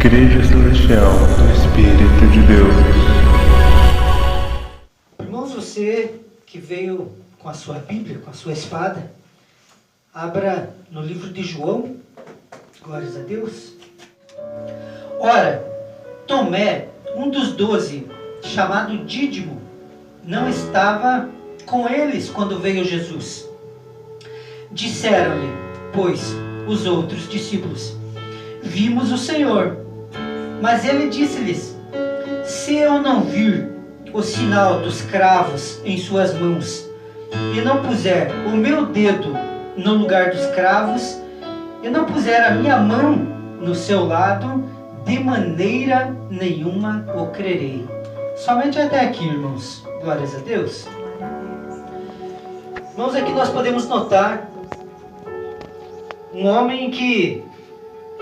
Igreja Celestial do Espírito de Deus. Irmãos, você que veio com a sua Bíblia, com a sua espada, abra no livro de João, glórias a Deus. Ora, Tomé, um dos 12, chamado Dídimo, não estava com eles quando veio Jesus. Disseram-lhe, pois, os outros discípulos: vimos o Senhor. Mas ele disse-lhes: se eu não vir o sinal dos cravos em suas mãos, e não puser o meu dedo no lugar dos cravos, e não puser a minha mão no seu lado, de maneira nenhuma o crerei. Somente até aqui, irmãos. Glórias a Deus. Irmãos, aqui nós podemos notar um homem que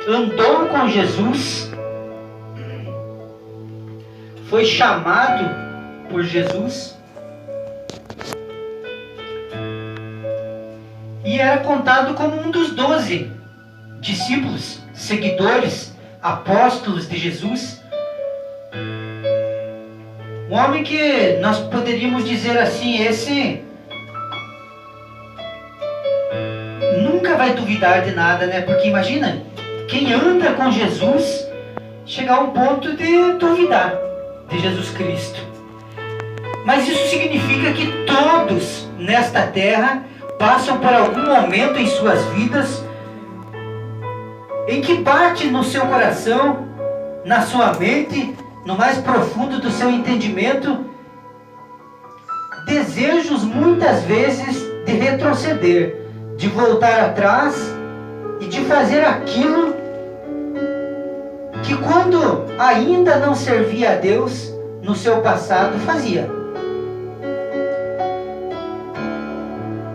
andou com Jesus, foi chamado por Jesus e era contado como um dos 12 discípulos, seguidores, apóstolos de Jesus. Um homem que nós poderíamos dizer assim, esse nunca vai duvidar de nada, né? Porque imagina, quem anda com Jesus chegar a um ponto de duvidar de Jesus Cristo. Mas isso significa que todos nesta terra passam por algum momento em suas vidas em que bate no seu coração, na sua mente, no mais profundo do seu entendimento, desejos muitas vezes de retroceder, de voltar atrás e de fazer aquilo que quando ainda não servia a Deus no seu passado fazia.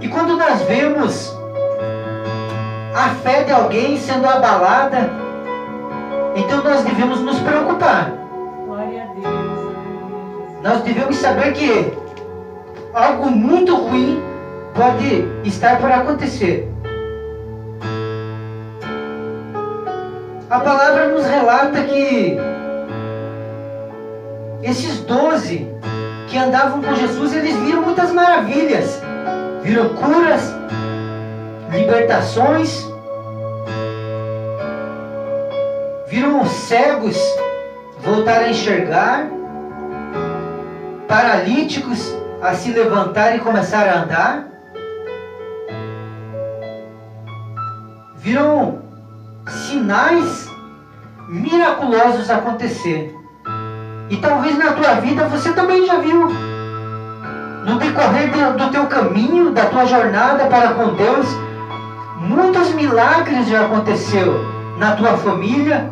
E quando nós vemos a fé de alguém sendo abalada, então nós devemos nos preocupar. Glória a Deus. Nós devemos saber que algo muito ruim pode estar por acontecer. A palavra nos relata que esses 12 que andavam com Jesus, eles viram muitas maravilhas. Viram curas, libertações, viram os cegos voltar a enxergar, paralíticos a se levantar e começar a andar. Viram sinais miraculosos acontecer. E talvez na tua vida você também já viu. No decorrer do teu caminho, da tua jornada para com Deus, muitos milagres já aconteceu na tua família,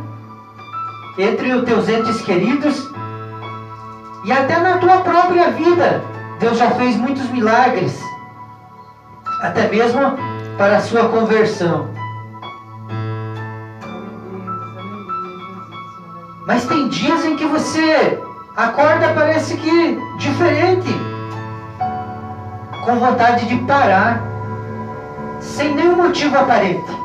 entre os teus entes queridos, e até na tua própria vida. Deus já fez muitos milagres, até mesmo para a sua conversão. Mas tem dias em que você acorda, parece que diferente, com vontade de parar, sem nenhum motivo aparente.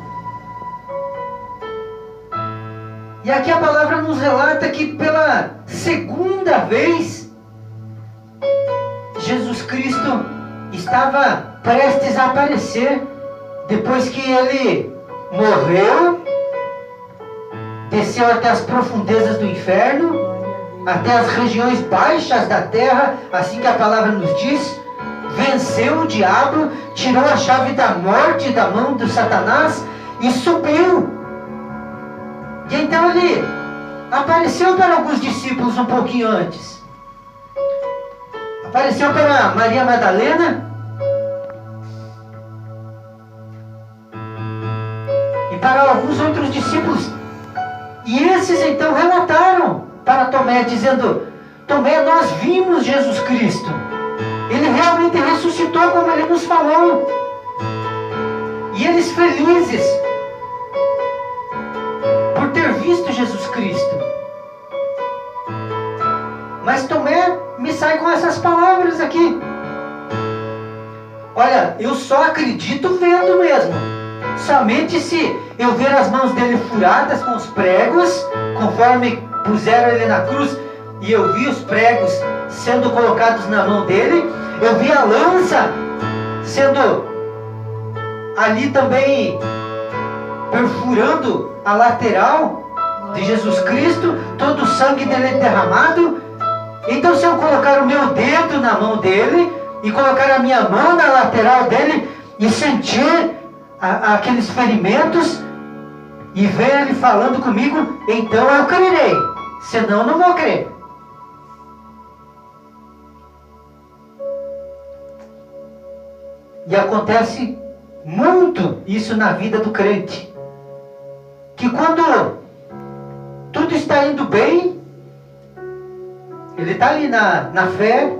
E aqui a palavra nos relata que pela segunda vez, Jesus Cristo estava prestes a aparecer, depois que ele morreu, desceu até as profundezas do inferno, até as regiões baixas da terra, assim que a palavra nos diz, venceu o diabo, tirou a chave da morte da mão do Satanás e subiu. E então ele apareceu para alguns discípulos um pouquinho antes. Apareceu para Maria Madalena e para alguns outros discípulos. E esses então relataram para Tomé, dizendo: Tomé, nós vimos Jesus Cristo. Ele realmente ressuscitou como ele nos falou. E eles felizes por ter visto Jesus Cristo. Mas Tomé me sai com essas palavras aqui: olha, eu só acredito vendo mesmo. somente se eu ver as mãos dele furadas com os pregos, conforme puseram ele na cruz, e eu vi os pregos sendo colocados na mão dele, eu vi a lança sendo ali também perfurando a lateral de Jesus Cristo, todo o sangue dele derramado. Então, se eu colocar o meu dedo na mão dele e colocar a minha mão na lateral dele e sentir aqueles ferimentos e ver ele falando comigo, então eu crerei, senão não vou crer. E acontece muito isso na vida do crente, que quando tudo está indo bem, ele está ali na fé,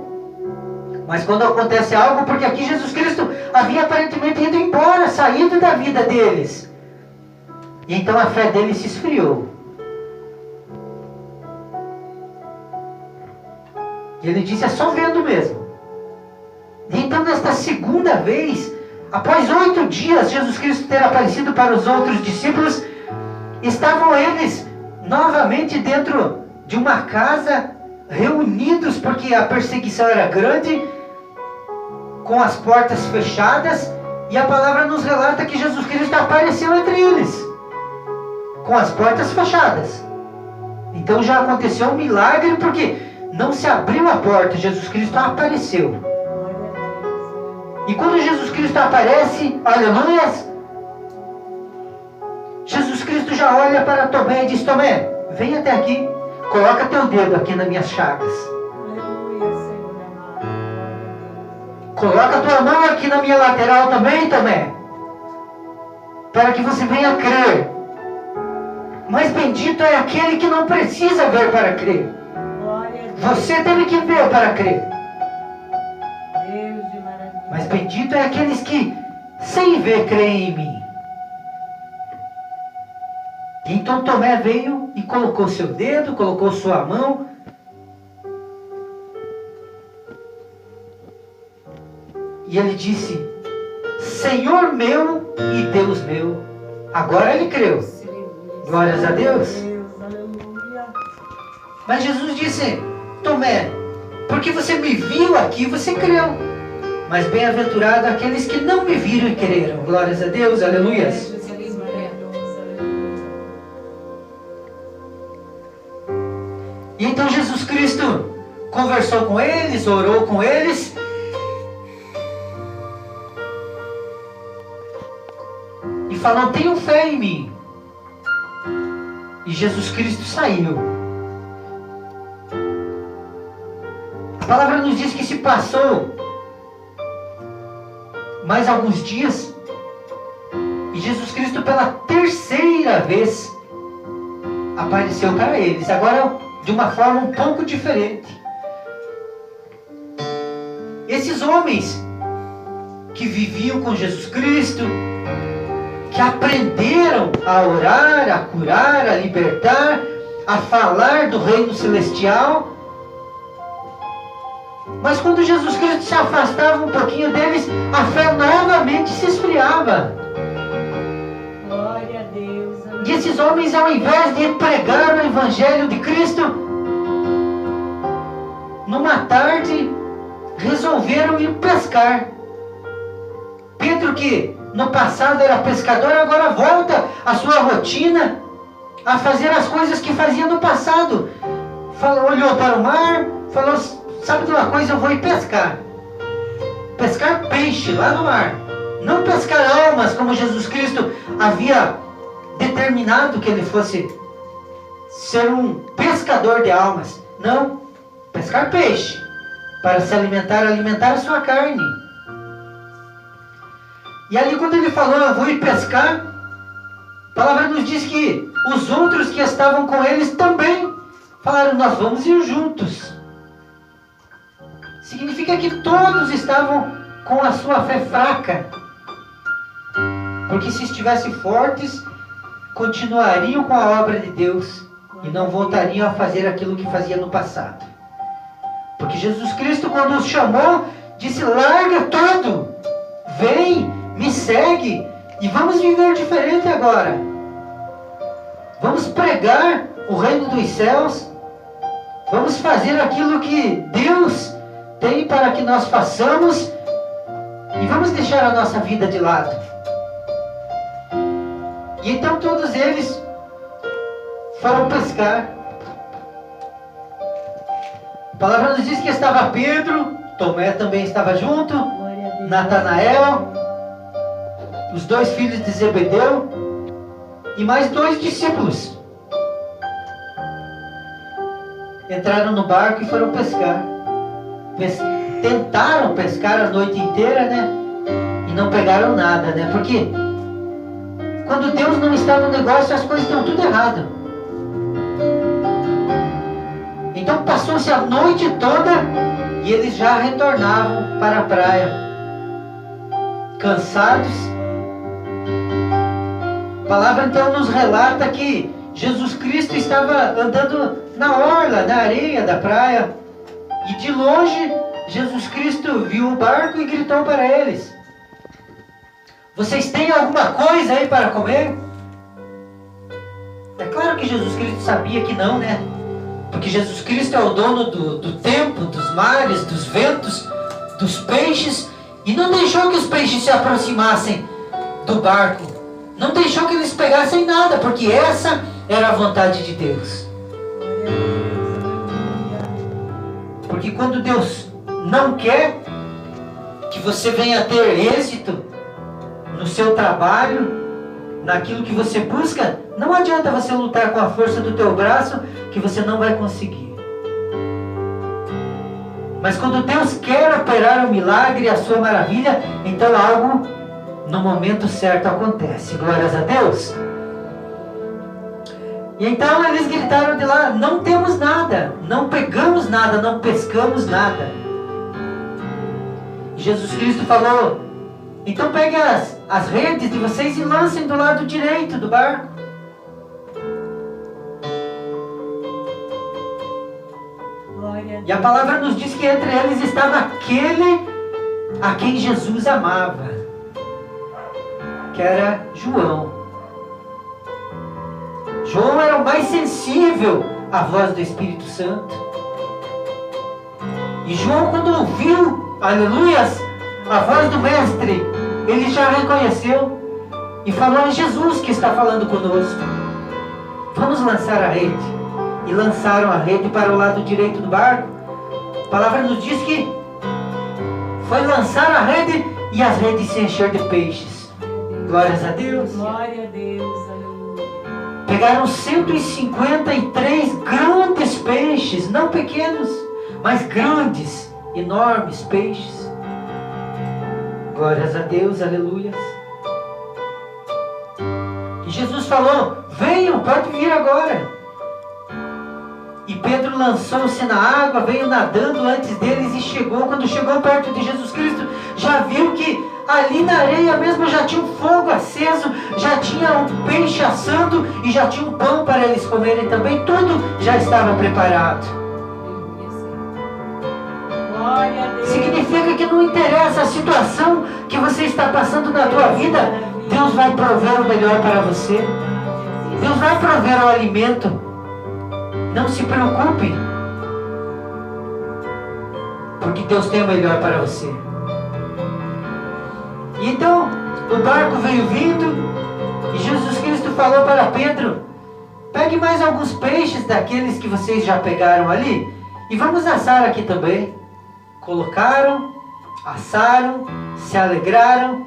mas quando acontece algo, porque aqui Jesus Cristo havia aparentemente ido embora, saído da vida deles, e então a fé dele se esfriou. E ele disse, é só vendo mesmo. E então nesta segunda vez, após 8 dias, Jesus Cristo ter aparecido para os outros discípulos, estavam eles novamente dentro de uma casa, reunidos, porque a perseguição era grande, com as portas fechadas, e a palavra nos relata que Jesus Cristo apareceu entre eles, com as portas fechadas. Então já aconteceu um milagre, porque não se abriu a porta, Jesus Cristo apareceu. E quando Jesus Cristo aparece, aleluias, Jesus Cristo já olha para Tomé e diz, Tomé, vem até aqui, coloca teu dedo aqui nas minhas chagas. Aleluia, Senhor amado. Coloca tua mão aqui na minha lateral também, Tomé, para que você venha crer. Mas bendito é aquele que não precisa ver para crer. Glória a Deus. Você teve que ver para crer. Deus de maravilha. Mas bendito é aqueles que, sem ver, creem em mim. Então Tomé veio e colocou seu dedo, colocou sua mão. E ele disse, Senhor meu e Deus meu. Agora ele creu. Glórias a Deus. Aleluia. Mas Jesus disse, Tomé, porque você me viu aqui, você creu. Mas bem-aventurado aqueles que não me viram e creram. Glórias a Deus, aleluias. E então Jesus Cristo conversou com eles, orou com eles. E falou, tenham fé em mim. E Jesus Cristo saiu. A palavra nos diz que se passou mais alguns dias, e Jesus Cristo pela terceira vez apareceu para eles, agora de uma forma um pouco diferente. Esses homens que viviam com Jesus Cristo, que aprenderam a orar, a curar, a libertar, a falar do reino celestial, mas quando Jesus Cristo se afastava um pouquinho deles, a fé novamente se esfriava. Glória a Deus. E esses homens, ao invés de pregar o Evangelho de Cristo, numa tarde, resolveram ir pescar. Pedro, que no passado era pescador, agora volta à sua rotina, a fazer as coisas que fazia no passado. Olhou para o mar, falou, sabe de uma coisa, eu vou ir pescar. Pescar peixe lá no mar. Não pescar almas, como Jesus Cristo havia determinado que ele fosse ser um pescador de almas. Não, pescar peixe, para se alimentar a sua carne. E ali quando ele falou, eu vou ir pescar, a palavra nos diz que os outros que estavam com eles também falaram, nós vamos ir juntos. Significa que todos estavam com a sua fé fraca. Porque se estivessem fortes, continuariam com a obra de Deus e não voltariam a fazer aquilo que fazia no passado. Porque Jesus Cristo, quando os chamou, disse, larga tudo, vem, me segue. E vamos viver diferente agora. Vamos pregar o reino dos céus. Vamos fazer aquilo que Deus tem para que nós façamos. E vamos deixar a nossa vida de lado. E então todos eles foram pescar. A palavra nos diz que estava Pedro, Tomé também estava junto, Glória a Deus. Natanael, os 2 filhos de Zebedeu e mais 2 discípulos. Entraram no barco e foram pescar. Tentaram pescar a noite inteira, né? E não pegaram nada, né? Porque quando Deus não está no negócio, as coisas estão tudo errado. Então passou-se a noite toda e eles já retornavam para a praia, cansados. A palavra então nos relata que Jesus Cristo estava andando na orla, na areia da praia, e de longe Jesus Cristo viu o barco e gritou para eles: vocês têm alguma coisa aí para comer? É claro que Jesus Cristo sabia que não, né? Porque Jesus Cristo é o dono do tempo, dos mares, dos ventos, dos peixes, e não deixou que os peixes se aproximassem do barco. Não deixou que eles pegassem nada, porque essa era a vontade de Deus. Porque quando Deus não quer que você venha ter êxito no seu trabalho, naquilo que você busca, não adianta você lutar com a força do teu braço, que você não vai conseguir. Mas quando Deus quer operar o milagre, a sua maravilha, então algo no momento certo acontece. Glórias a Deus. E então eles gritaram de lá: não temos nada, não pegamos nada, não pescamos nada. E Jesus Cristo falou: então peguem as redes de vocês e lancem do lado direito do barco. E a palavra nos diz que entre eles estava aquele a quem Jesus amava, que era João. João era o mais sensível à voz do Espírito Santo. E João, quando ouviu, aleluias, a voz do Mestre, ele já reconheceu e falou: é Jesus que está falando conosco. Vamos lançar a rede. E lançaram a rede para o lado direito do barco. A palavra nos diz que foi lançar a rede e as redes se encheram de peixes. Glórias a Deus. Glória a Deus, aleluia. Pegaram 153 grandes peixes, não pequenos, mas grandes, enormes peixes. Glórias a Deus, aleluias. E Jesus falou: venham, pode vir agora. E Pedro lançou-se na água, veio nadando antes deles e chegou. Quando chegou perto de Jesus Cristo, já viu que ali na areia mesmo já tinha um fogo aceso, já tinha um peixe assando e já tinha um pão para eles comerem também. Tudo já estava preparado. Glória a Deus. Significa que não interessa a situação que você está passando na tua vida, Deus vai prover o melhor para você. Deus vai prover o alimento. Não se preocupe, porque Deus tem o melhor para você. E então o barco veio vindo e Jesus Cristo falou para Pedro: pegue mais alguns peixes daqueles que vocês já pegaram ali e vamos assar aqui também. Colocaram, assaram, se alegraram,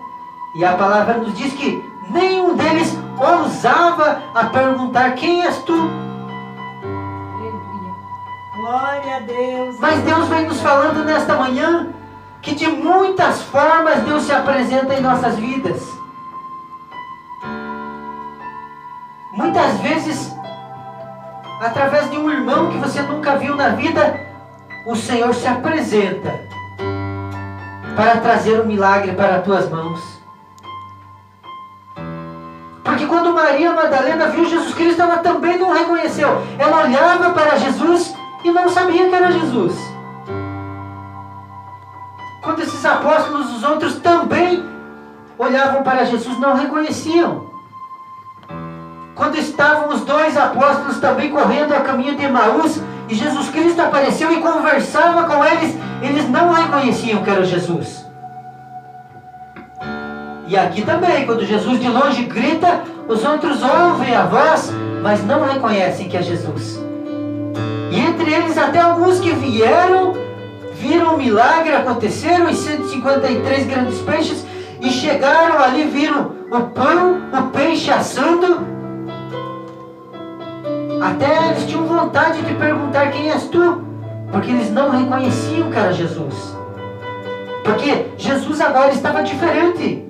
e a palavra nos diz que nenhum deles ousava a perguntar: quem és tu? Glória a Deus. Mas Deus vem nos falando nesta manhã que de muitas formas Deus se apresenta em nossas vidas. Muitas vezes, através de um irmão que você nunca viu na vida, o Senhor se apresenta para trazer um milagre para as tuas mãos. Porque quando Maria Madalena viu Jesus Cristo, ela também não reconheceu. Ela olhava para Jesus e não sabia que era Jesus. Quando esses apóstolos, os outros também olhavam para Jesus não reconheciam. Quando estavam os dois apóstolos também correndo a caminho de Emaús, e Jesus Cristo apareceu e conversava com eles, eles não reconheciam que era Jesus. E aqui também, quando Jesus de longe grita, os outros ouvem a voz, mas não reconhecem que é Jesus. E entre eles até alguns que vieram, viram o milagre acontecer, os 153 grandes peixes, e chegaram ali, viram o pão, o peixe assando. Até eles tinham vontade de perguntar: quem és tu? Porque eles não reconheciam que era Jesus. Porque Jesus agora estava diferente.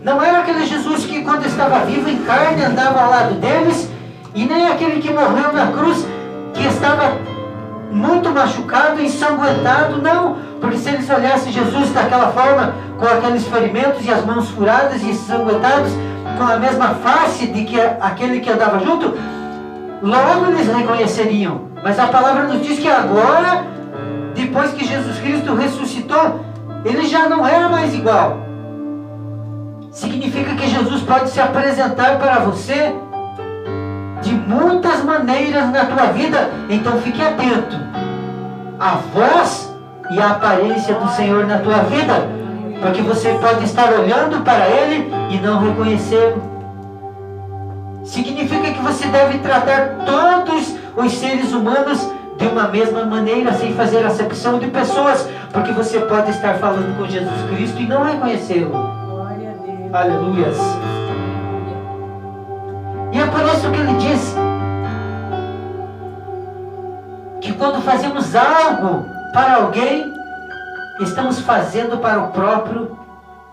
Não era aquele Jesus que quando estava vivo em carne andava ao lado deles, e nem aquele que morreu na cruz, que estava muito machucado, ensanguentado. Não, porque se eles olhassem Jesus daquela forma, com aqueles ferimentos e as mãos furadas e ensanguentados, com a mesma face de que aquele que andava junto, logo eles reconheceriam. Mas a palavra nos diz que agora, depois que Jesus Cristo ressuscitou, ele já não era mais igual. Significa que Jesus pode se apresentar para você de muitas maneiras na tua vida. Então fique atento à voz e à aparência do Senhor na tua vida, porque você pode estar olhando para Ele e não reconhecê-lo. Significa que você deve tratar todos os seres humanos de uma mesma maneira, sem fazer acepção de pessoas, porque você pode estar falando com Jesus Cristo e não reconhecê-lo. Glória a Deus. Aleluias. E é por isso que ele diz que quando fazemos algo para alguém, estamos fazendo para o próprio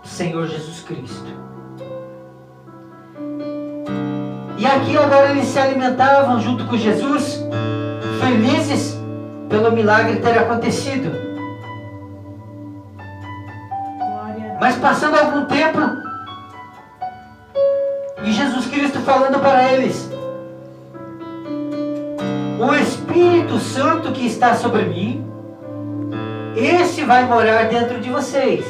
Senhor Jesus Cristo. E aqui agora eles se alimentavam junto com Jesus, felizes pelo milagre ter acontecido. Mas passando algum tempo, e Jesus Cristo falando para eles: o Espírito Santo que está sobre mim, esse vai morar dentro de vocês.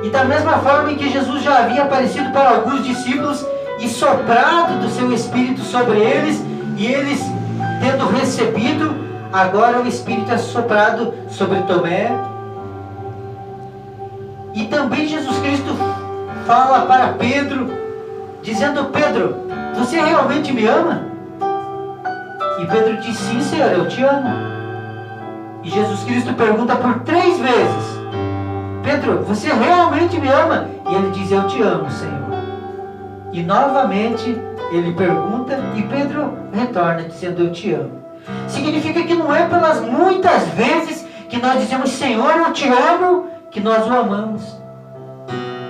E da mesma forma em que Jesus já havia aparecido para alguns discípulos e soprado do seu Espírito sobre eles, e eles tendo recebido, agora o Espírito é soprado sobre Tomé. E também Jesus Cristo fala para Pedro, dizendo: Pedro, você realmente me ama? E Pedro diz: sim, Senhor, eu te amo. E Jesus Cristo pergunta por 3 vezes: Pedro, você realmente me ama? E ele diz: eu te amo, Senhor. E novamente ele pergunta e Pedro retorna dizendo: eu te amo. Significa que não é pelas muitas vezes que nós dizemos: Senhor, eu te amo, que nós o amamos.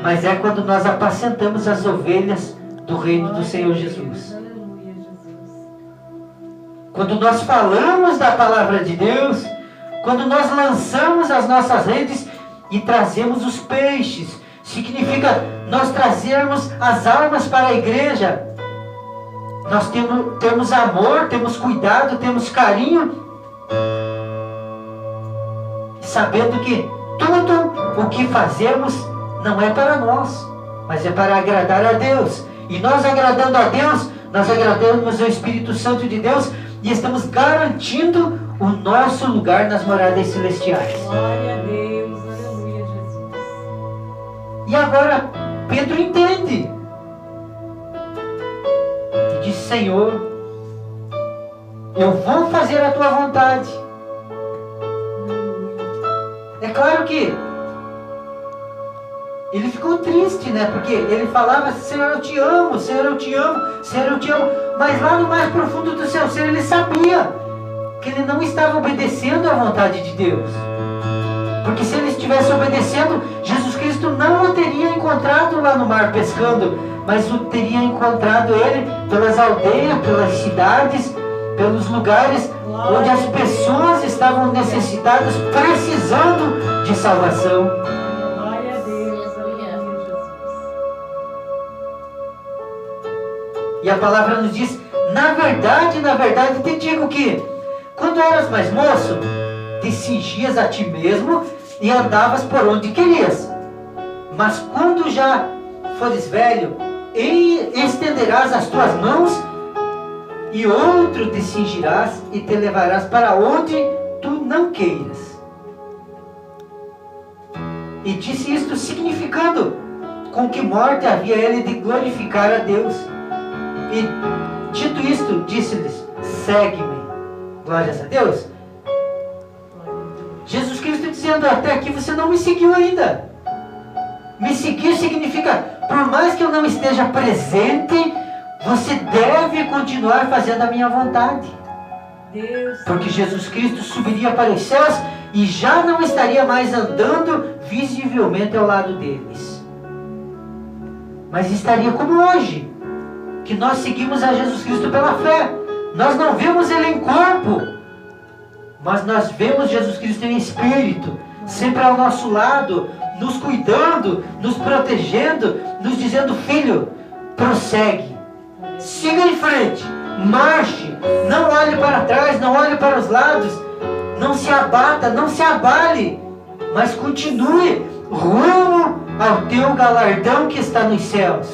Mas é quando nós apacentamos as ovelhas do reino do Senhor Jesus. Aleluia, Jesus. Quando nós falamos da palavra de Deus, quando nós lançamos as nossas redes e trazemos os peixes, significa nós trazermos as almas para a igreja. Nós temos amor, temos cuidado, temos carinho, sabendo que tudo o que fazemos não é para nós, mas é para agradar a Deus. E nós agradando a Deus, nós agradamos ao Espírito Santo de Deus e estamos garantindo o nosso lugar nas moradas celestiais. Glória a Deus. Aleluia, Jesus. E agora Pedro entende e diz: Senhor, eu vou fazer a tua vontade. É claro que ele ficou triste, né? Porque ele falava: Senhor, eu te amo, Senhor, eu te amo, Senhor, eu te amo. Mas lá no mais profundo do seu ser, ele sabia que ele não estava obedecendo à vontade de Deus. Porque se ele estivesse obedecendo, Jesus Cristo não o teria encontrado lá no mar pescando, mas o teria encontrado ele pelas aldeias, pelas cidades, pelos lugares onde as pessoas estavam necessitadas, precisando de salvação. Glória a Deus. Aleluia, Jesus. E a palavra nos diz: na verdade, te digo que quando eras mais moço, te cingias a ti mesmo e andavas por onde querias. Mas quando já fores velho, estenderás as tuas mãos, e outro te cingirás e te levarás para onde tu não queiras. E disse isto significando com que morte havia ele de glorificar a Deus. E dito isto, disse-lhes: segue-me. Glórias a Deus. Jesus Cristo dizendo: até aqui você não me seguiu ainda. Me seguir significa, por mais que eu não esteja presente, você deve continuar fazendo a minha vontade. Porque Jesus Cristo subiria para os céus e já não estaria mais andando visivelmente ao lado deles. Mas estaria como hoje, que nós seguimos a Jesus Cristo pela fé. Nós não vemos Ele em corpo, mas nós vemos Jesus Cristo em espírito, sempre ao nosso lado, nos cuidando, nos protegendo, nos dizendo: filho, prossegue, siga em frente, marche, não olhe para trás, não olhe para os lados, não se abata, não se abale, mas continue rumo ao teu galardão que está nos céus.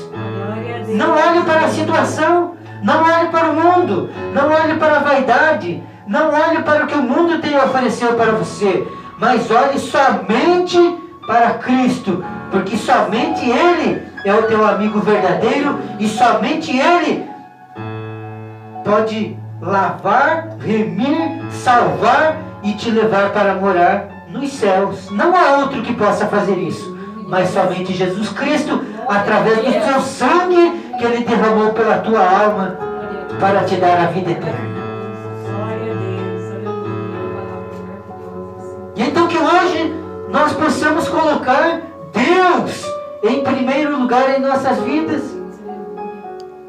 Não olhe para a situação, não olhe para o mundo, não olhe para a vaidade, não olhe para o que o mundo tem a oferecer para você, mas olhe somente para Cristo, porque somente Ele é o teu amigo verdadeiro e somente Ele pode lavar, remir, salvar e te levar para morar nos céus. Não há outro que possa fazer isso, mas somente Jesus Cristo, através do seu sangue que Ele derramou pela tua alma para te dar a vida eterna. E então que hoje nós possamos colocar Deus em primeiro lugar em nossas vidas,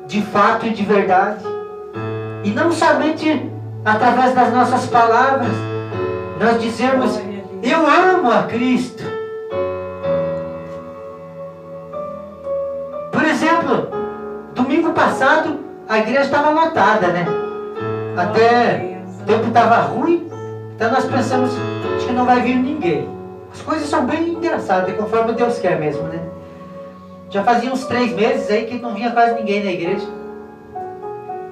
de fato e de verdade, e não somente através das nossas palavras, nós dizermos: eu amo a Cristo. Por exemplo, domingo passado a igreja estava lotada, né? Até o tempo estava ruim, então nós pensamos: acho que não vai vir ninguém. As coisas são bem engraçadas, conforme Deus quer mesmo, né? Já fazia uns 3 meses aí que não vinha quase ninguém na igreja.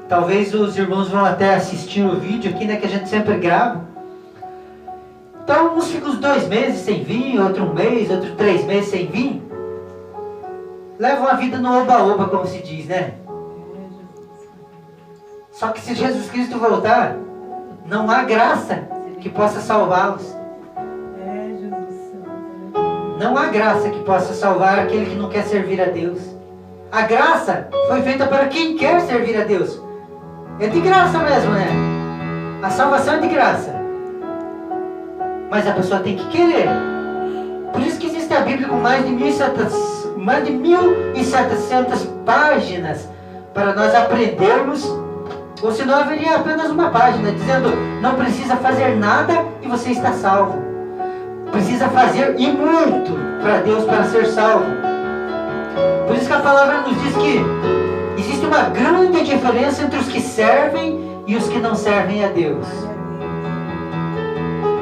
Talvez os irmãos vão até assistir o vídeo aqui, né? Que a gente sempre grava. Então uns ficam uns 2 meses sem vir, outro 1 mês, outro 3 meses sem vir. Levam a vida no oba-oba, como se diz, né? Só que se Jesus Cristo voltar, não há graça que possa salvá-los. Não há graça que possa salvar aquele que não quer servir a Deus. A graça foi feita para quem quer servir a Deus. É de graça mesmo, né? A salvação é de graça. Mas a pessoa tem que querer. Por isso que existe a Bíblia com mais de 1.700 páginas para nós aprendermos. Ou senão haveria apenas uma página dizendo: não precisa fazer nada e você está salvo. Precisa fazer e muito para Deus para ser salvo. Por isso que a palavra nos diz que existe uma grande diferença entre os que servem e os que não servem a Deus.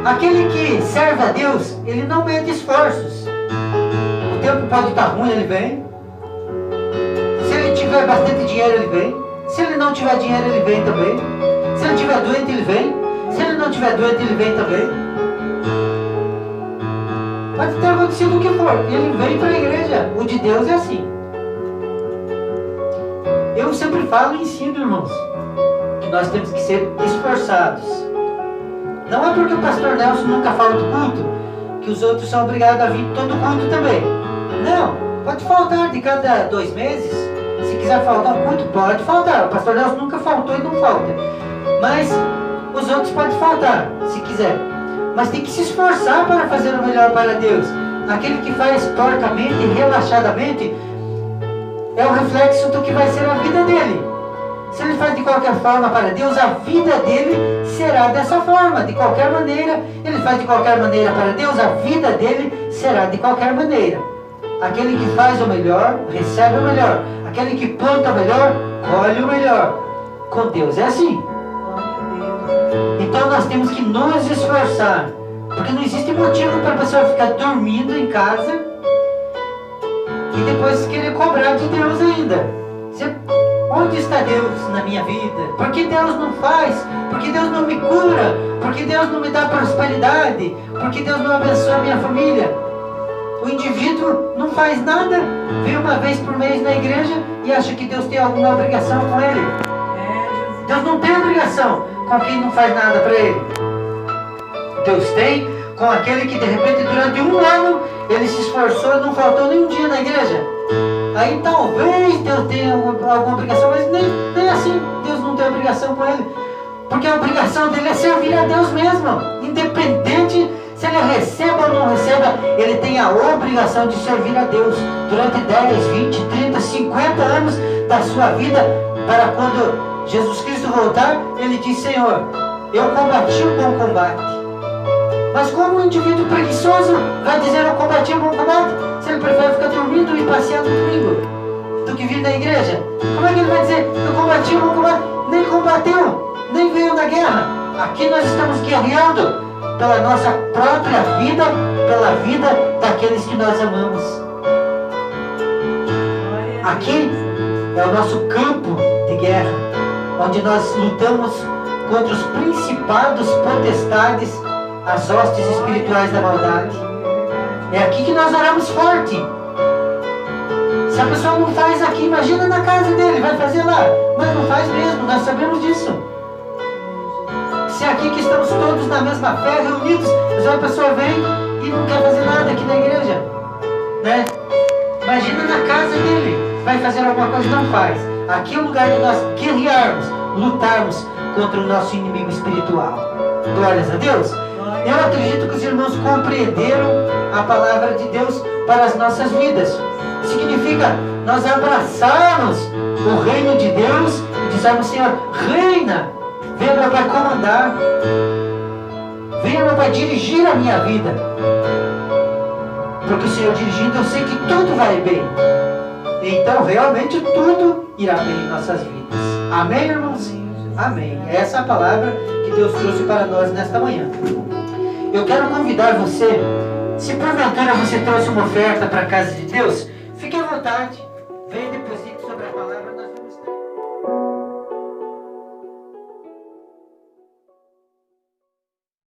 Aquele que serve a Deus, ele não mede esforços. O tempo pode estar ruim, ele vem. Se ele tiver bastante dinheiro, ele vem. Se ele não tiver dinheiro, ele vem também. Se ele tiver doente, ele vem. Se ele não tiver doente, ele vem também. Pode ter acontecido o que for, ele vem para a igreja. O de Deus é assim. Eu sempre falo e ensino, irmãos, que nós temos que ser esforçados. Não é porque o pastor Nelson nunca falta o culto que os outros são obrigados a vir todo culto também. Não, pode faltar de cada 2 meses. Se quiser faltar o culto, pode faltar. O pastor Nelson nunca faltou e não falta. Mas os outros podem faltar, se quiser. Mas tem que se esforçar para fazer o melhor para Deus. Aquele que faz porcamente e relaxadamente é o reflexo do que vai ser a vida dele. Se ele faz de qualquer forma para Deus, a vida dele será dessa forma. De qualquer maneira, ele faz de qualquer maneira para Deus, a vida dele será de qualquer maneira. Aquele que faz o melhor, recebe o melhor. Aquele que planta o melhor, colhe o melhor. Com Deus é assim. Então nós temos que nos esforçar, porque não existe motivo para a pessoa ficar dormindo em casa e depois querer cobrar de Deus ainda. Onde está Deus na minha vida? Por que Deus não faz? Por que Deus não me cura? Por que Deus não me dá prosperidade? Por que Deus não abençoa a minha família? O indivíduo não faz nada, vem uma vez por mês na igreja e acha que Deus tem alguma obrigação com ele. Deus não tem obrigação com quem não faz nada para ele. Deus tem com aquele que de repente durante um ano ele se esforçou e não faltou nenhum dia na igreja. Aí talvez Deus tenha alguma obrigação, mas nem assim Deus não tem obrigação com ele. Porque a obrigação dele é servir a Deus mesmo. Independente se ele receba ou não receba, ele tem a obrigação de servir a Deus durante 10, 20, 30, 50 anos da sua vida, para quando Jesus Cristo voltar, ele diz: Senhor, eu combati o bom combate. Mas como um indivíduo preguiçoso vai dizer eu combati o bom combate, se ele prefere ficar dormindo e passear no domingo do que vir na igreja? Como é que ele vai dizer eu combati o bom combate? Nem combateu, nem veio na guerra. Aqui nós estamos guerreando pela nossa própria vida, pela vida daqueles que nós amamos. Aqui é o nosso campo de guerra, onde nós lutamos contra os principados, potestades, as hostes espirituais da maldade. É aqui que nós oramos forte. Se a pessoa não faz aqui, imagina na casa dele, vai fazer lá. Mas não faz mesmo, nós sabemos disso. Se é aqui que estamos todos na mesma fé, reunidos, mas a pessoa vem e não quer fazer nada aqui na igreja, né? Imagina na casa dele, vai fazer alguma coisa e não faz. Aqui é o lugar de nós guerrearmos, lutarmos contra o nosso inimigo espiritual. Glórias a Deus. Eu acredito que os irmãos compreenderam a palavra de Deus para as nossas vidas. Significa nós abraçarmos o reino de Deus e dizermos: Senhor, reina, venha, meu Pai, comandar, venha, meu Pai, dirigir a minha vida, porque o Senhor dirigindo, eu sei que tudo vai bem. Então realmente tudo irá bem em nossas vidas. Amém, irmãos? Amém. Essa é a palavra que Deus trouxe para nós nesta manhã. Eu quero convidar você, se porventura você trouxe uma oferta para a casa de Deus, fique à vontade, venha e deposite sobre a palavra.